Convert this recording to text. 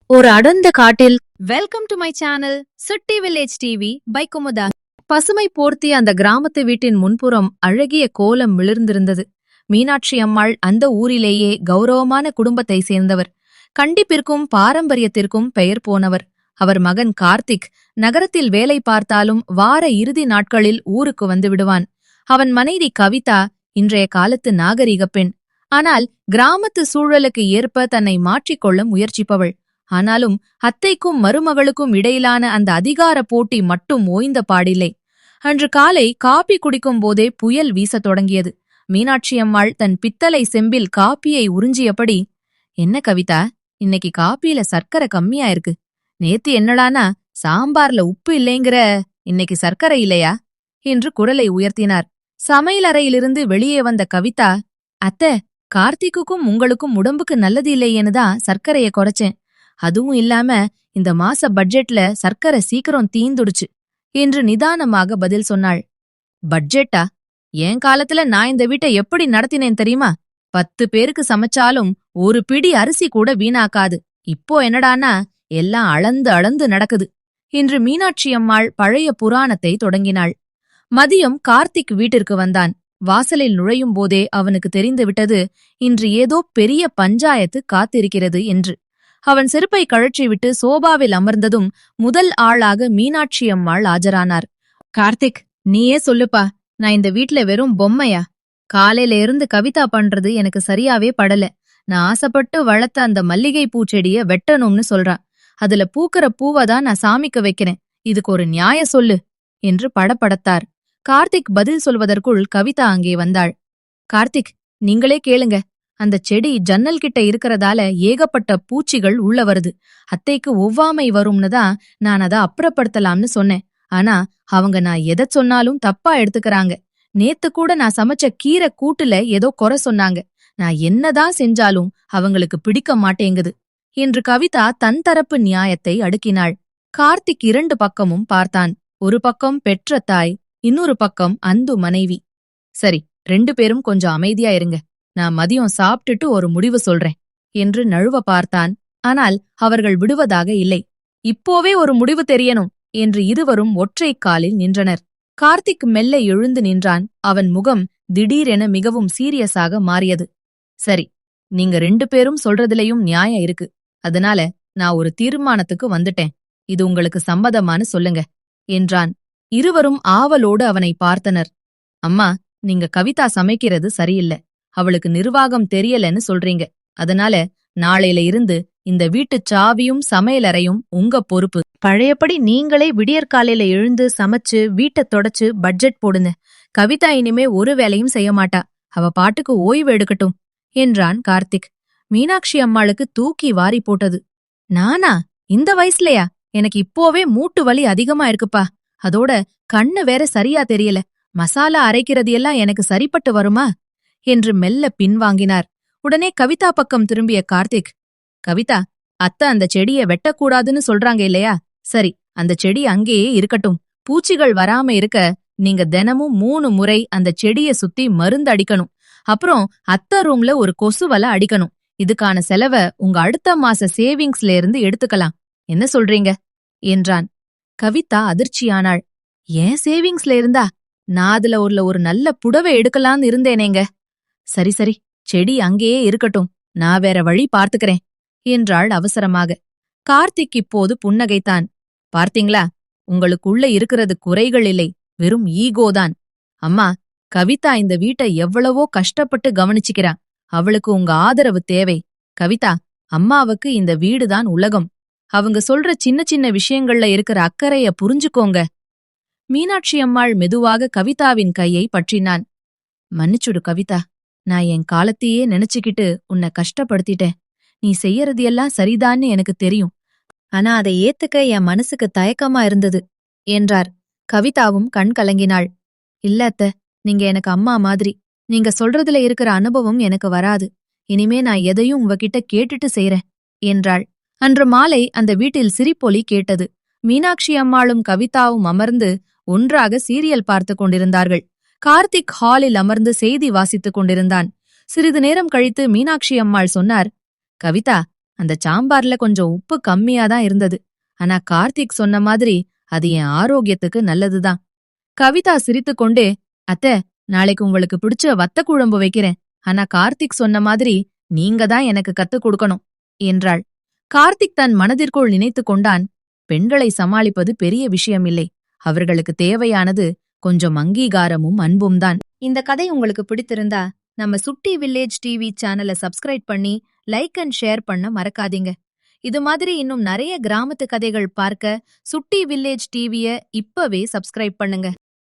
ஒரு அடர்ந்த காட்டில் வெல்கம் டு மை சேனல் சுட்டி வில்லேஜ் டிவி பை குமுதா. பசுமை போர்த்திய அந்த கிராமத்து வீட்டின் முன்புறம் அழகிய கோலம் மிளிர்ந்திருந்தது. மீனாட்சி அம்மாள் அந்த ஊரிலேயே கௌரவமான குடும்பத்தை சேர்ந்தவர். கண்டிப்பிற்கும் பாரம்பரியத்திற்கும் பெயர் போனவர். அவர் மகன் கார்த்திக் நகரத்தில் வேலை பார்த்தாலும் வார இறுதி நாட்களில் ஊருக்கு வந்து விடுவான். அவன் மனைவி கவிதா இன்றைய காலத்து நாகரிக பெண். ஆனால் கிராமத்து சூழலுக்கு ஏற்ப தன்னை மாற்றிக்கொள்ள முயற்சிப்பவள். ஆனாலும் அத்தைக்கும் மருமகளுக்கும் இடையிலான அந்த அதிகார போட்டி மட்டும் ஓய்ந்த பாடில்லை. அன்று காலை காப்பி குடிக்கும் போதே புயல் வீசத் தொடங்கியது. மீனாட்சி அம்மாள் தன் பித்தளை செம்பில் காப்பியை உறிஞ்சியபடி, "என்ன கவிதா, இன்னைக்கு காப்பியில சர்க்கரை கம்மியா இருக்கு. நேத்து என்னடானா சாம்பார்ல உப்பு இல்லைங்கிற, இன்னைக்கு சர்க்கரை இல்லையா?" என்று குரலை உயர்த்தினார். சமையலறையிலிருந்து வெளியே வந்த கவிதா, "அத்தை, கார்த்திக்குக்கும் உங்களுக்கும் உடம்புக்கு நல்லது இல்லையேன்னுதான் சர்க்கரைய குறைச்சேன். அதுவும் இல்லாம இந்த மாச பட்ஜெட்ல சர்க்கரை சீக்கிரம் தீந்துடுச்சு" என்று நிதானமாக பதில் சொன்னாள். "பட்ஜெட்டா? என் காலத்துல நான் இந்த வீட்டை எப்படி நடத்தினேன் தெரியுமா? 10 பேருக்கு சமைச்சாலும் ஒரு பிடி அரிசி கூட வீணாக்காது. இப்போ என்னடானா எல்லாம் அளந்து அளந்து நடக்குது" என்று மீனாட்சி அம்மாள் பழைய புராணத்தை தொடங்கினாள். மதியம் கார்த்திக் வீட்டிற்கு வந்தான். வாசலில் நுழையும் போதே அவனுக்கு தெரிந்துவிட்டது, இன்று ஏதோ பெரிய பஞ்சாயத்து காத்திருக்கிறது என்று. அவன் செருப்பை கழற்றிவிட்டு சோபாவில் அமர்ந்ததும் முதல் ஆளாக மீனாட்சி அம்மாள் ஆஜரானார். "கார்த்திக், நீயே சொல்லுப்பா, நான் இந்த வீட்ல வெறும் பொம்மையா? காலையில இருந்து கவிதா பண்றது எனக்கு சரியாவே படல. நான் ஆசைப்பட்டு வளர்த்த அந்த மல்லிகை பூச்செடிய வெட்டணும்னு சொல்றான். அதுல பூக்கிற பூவதான் நான் சாமிக்க வைக்கிறேன். இதுக்கு ஒரு நியாய சொல்லு" என்று படபடத்தார். கார்த்திக் பதில் சொல்வதற்குள் கவிதா அங்கே வந்தாள். "கார்த்திக், நீங்களே கேளுங்க. அந்த செடி ஜன்னல் கிட்ட இருக்கறதால ஏகப்பட்ட பூச்சிகள் உள்ள வருது. அத்தைக்கு ஒவ்வாமை வரும்னு தான் நான் அத அப்புறப்படுத்தலாம்னு சொன்னேன். ஆனா அவங்க நான் எதை சொன்னாலும் தப்பா எடுத்துக்கறாங்க. நேத்து கூட நான் சமைச்ச கீரை கூட்டுல ஏதோ குறை சொன்னாங்க. நான் என்னதான் செஞ்சாலும் அவங்களுக்கு பிடிக்க மாட்டேங்குது" என்று கவிதா தன் தரப்பு நியாயத்தை அடுக்கினாள். கார்த்திக் 2 பக்கமும் பார்த்தான். ஒரு பக்கம் பெற்ற தாய், இன்னொரு பக்கம் அன்பு மனைவி. "சரி, 2 பேரும் கொஞ்சம் அமைதியா இருங்க. நான் மதியம் சாப்பிட்டுட்டு ஒரு முடிவு சொல்றேன்" என்று நழுவ பார்த்தான். ஆனால் அவர்கள் விடுவதாக இல்லை. "இப்போவே ஒரு முடிவு தெரியணும்" என்று இருவரும் ஒற்றை காலில் நின்றனர். கார்த்திக் மெல்ல எழுந்து நின்றான். அவன் முகம் திடீரென மிகவும் சீரியஸாக மாறியது. "சரி, நீங்க 2 பேரும் சொல்றதுலயும் நியாயம் இருக்கு. அதனால நான் ஒரு தீர்மானத்துக்கு வந்துட்டேன். இது உங்களுக்கு சம்மதமானு சொல்லுங்க" என்றான். இருவரும் ஆவலோடு அவனை பார்த்தனர். "அம்மா, நீங்க கவிதா சமைக்கிறது சரியில்லை. அவளுக்கு நிர்வாகம் தெரியலன்னு சொல்றீங்க. அதனால நாளையில இருந்து இந்த வீட்டுச் சாவியும் சமையலறையும் உங்க பொறுப்பு. பழையபடி நீங்களே விடியற்காலையில எழுந்து சமைச்சு வீட்டை தொடச்சு பட்ஜெட் போடுங்க. கவிதா இனிமே ஒரு வேலையும் செய்ய மாட்டா. அவ பாட்டுக்கு ஓய்வு எடுக்கட்டும்" என்றான் கார்த்திக். மீனாட்சி அம்மாளுக்கு தூக்கி வாரி போட்டது. "நானா? இந்த வயசுலயா? எனக்கு இப்போவே மூட்டு வலி அதிகமா இருக்குப்பா. அதோட கண்ணு வேற சரியா தெரியல. மசாலா அரைக்கிறது எல்லாம் எனக்கு சரிப்பட்டு வருமா?" என்று மெல்ல பின்வாங்கினார். உடனே கவிதா பக்கம் திரும்பிய கார்த்திக், "கவிதா, அத்தை அந்த செடிய வெட்டக்கூடாதுன்னு சொல்றாங்க இல்லையா? சரி, அந்த செடி அங்கேயே இருக்கட்டும். பூச்சிகள் வராம இருக்க நீங்க தினமும் 3 முறை அந்த செடிய சுத்தி மருந்து அடிக்கணும். அப்புறம் அத்தை ரூம்ல ஒரு கொசு வலை அடிக்கணும். இதுக்கான செலவ உங்க அடுத்த மாச சேவிங்ஸ்ல இருந்து எடுத்துக்கலாம். என்ன சொல்றீங்க?" என்றான். கவிதா அதிர்ச்சியானாள். "ஏன் சேவிங்ஸ்ல இருந்தா? நான் அதுல ஒரு நல்ல புடவை எடுக்கலான்னு இருந்தேனேங்க." "சரி சரி, செடி அங்கேயே இருக்கட்டும். நான் வேற வழி பார்த்துக்கிறேன்" என்றாள் அவசரமாக. கார்த்திக் இப்போது புன்னகைத்தான். "பார்த்தீங்களா? உங்களுக்குள்ள இருக்கிறது குறைகள் இல்லை, வெறும் ஈகோதான். அம்மா, கவிதா இந்த வீட்டை எவ்வளவோ கஷ்டப்பட்டு கவனிச்சுக்கிறா. அவளுக்கு உங்க ஆதரவு தேவை. கவிதா, அம்மாவுக்கு இந்த வீடுதான் உலகம். அவங்க சொல்ற சின்ன சின்ன விஷயங்கள்ல இருக்கிற அக்கறைய புரிஞ்சுக்கோங்க." மீனாட்சி அம்மாள் மெதுவாக கவிதாவின் கையை பற்றினான். "மன்னிச்சுடு கவிதா. நான் என் காலத்தையே நினைச்சுக்கிட்டு உன்னை கஷ்டப்படுத்திட்டேன். நீ செய்யறது எல்லாம் சரிதான்னு எனக்கு தெரியும். ஆனா அதை ஏத்துக்க என் மனசுக்கு தயக்கமா இருந்தது" என்றார். கவிதாவும் கண் கலங்கினாள். "இல்ல அத்தை, நீங்க எனக்கு அம்மா மாதிரி. நீங்க சொல்றதுல இருக்கிற அனுபவம் எனக்கு வராது. இனிமே நான் எதையும் உங்ககிட்ட கேட்டுட்டு செய்றேன்" என்றாள். அன்று மாலை அந்த வீட்டில் சிரிப்பொலி கேட்டது. மீனாட்சி அம்மாளும் கவிதாவும் அமர்ந்து ஒன்றாக சீரியல் பார்த்து கொண்டிருந்தார்கள். கார்த்திக் ஹாலில் அமர்ந்து செய்தி வாசித்துக் கொண்டிருந்தான். சிறிது நேரம் கழித்து மீனாட்சி அம்மாள் சொன்னார், "கவிதா, அந்த சாம்பார்ல கொஞ்சம் உப்பு கம்மியா தான் இருந்தது. ஆனா கார்த்திக் சொன்ன மாதிரி அது என் ஆரோக்கியத்துக்கு நல்லதுதான். கவிதா சிரித்துக்கொண்டே, அத்தை, நாளைக்கு உங்களுக்கு பிடிச்ச வத்த குழம்பு வைக்கிறேன். ஆனா கார்த்திக் சொன்ன மாதிரி நீங்க தான் எனக்கு கத்துக் கொடுக்கணும் என்றாள். கார்த்திக் தன் மனதிற்குள் நினைத்துக் கொண்டான், பெண்களை சமாளிப்பது பெரிய விஷயமில்லை. அவர்களுக்கு தேவையானது கொஞ்சம் அங்கீகாரமும் அன்பும் தான். இந்த கதை உங்களுக்கு பிடித்திருந்தா நம்ம சுட்டி வில்லேஜ் டிவி சேனலை சப்ஸ்கிரைப் பண்ணி லைக் அண்ட் ஷேர் பண்ண மறக்காதீங்க. இது மாதிரி இன்னும் நிறைய கிராமத்து கதைகள் பார்க்க சுட்டி வில்லேஜ் டிவிய இப்பவே சப்ஸ்கிரைப் பண்ணுங்க.